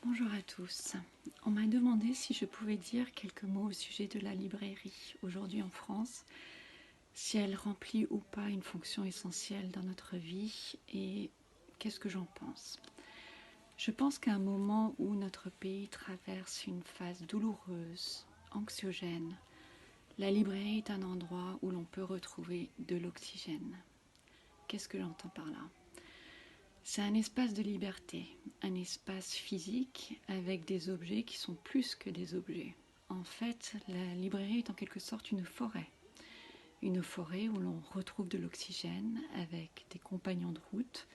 Bonjour à tous. On m'a demandé si je pouvais dire quelques mots au sujet de la librairie aujourd'hui en France, si elle remplit ou pas une fonction essentielle dans notre vie et qu'est-ce que j'en pense. Je pense qu'à un moment où notre pays traverse une phase douloureuse, anxiogène, la librairie est un endroit où l'on peut retrouver de l'oxygène. Qu'est-ce que j'entends par là ? C'est un espace de liberté, un espace physique avec des objets qui sont plus que des objets. En fait, la librairie est en quelque sorte une forêt où l'on retrouve de l'oxygène avec des compagnons de route,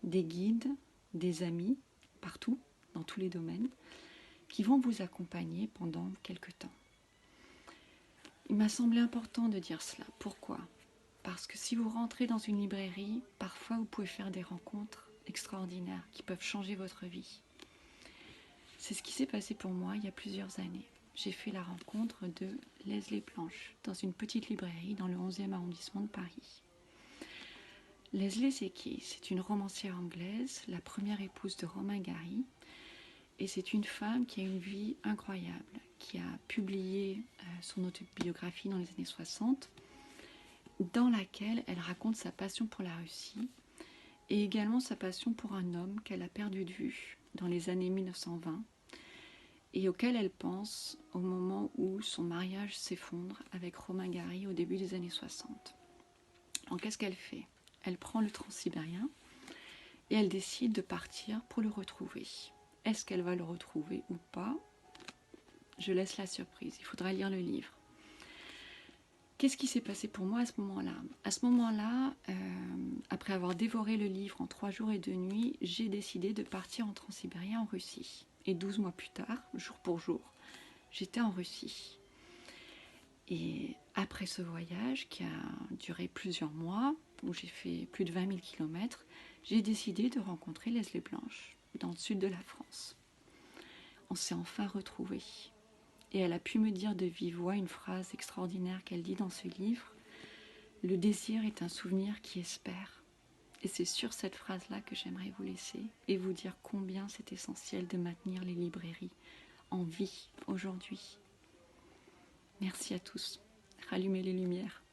des guides, des amis, partout, dans tous les domaines, qui vont vous accompagner pendant quelques temps. Il m'a semblé important de dire cela. Pourquoi ? Parce que si vous rentrez dans une librairie, parfois vous pouvez faire des rencontres extraordinaires qui peuvent changer votre vie. C'est ce qui s'est passé pour moi il y a plusieurs années. J'ai fait la rencontre de Leslie Blanche dans une petite librairie dans le 11e arrondissement de Paris. Leslie, c'est qui ? C'est une romancière anglaise, la première épouse de Romain Gary, et c'est une femme qui a une vie incroyable, qui a publié son autobiographie dans les années 60, dans laquelle elle raconte sa passion pour la Russie et également sa passion pour un homme qu'elle a perdu de vue dans les années 1920 et auquel elle pense au moment où son mariage s'effondre avec Romain Gary au début des années 60. Donc qu'est-ce qu'elle fait ? Elle prend le transsibérien et elle décide de partir pour le retrouver. Est-ce qu'elle va le retrouver ou pas ? Je laisse la surprise, il faudra lire le livre. Qu'est-ce qui s'est passé pour moi à ce moment-là ? À ce moment-là, après avoir dévoré le livre en 3 jours et 2 nuits, j'ai décidé de partir en transsibérien en Russie. Et 12 mois plus tard, jour pour jour, j'étais en Russie. Et après ce voyage, qui a duré plusieurs mois, où j'ai fait plus de 20 000 km, j'ai décidé de rencontrer Leslie Blanche, dans le sud de la France. On s'est enfin retrouvés. Et elle a pu me dire de vive voix une phrase extraordinaire qu'elle dit dans ce livre. Le désir est un souvenir qui espère. Et c'est sur cette phrase-là que j'aimerais vous laisser et vous dire combien c'est essentiel de maintenir les librairies en vie aujourd'hui. Merci à tous. Rallumez les lumières.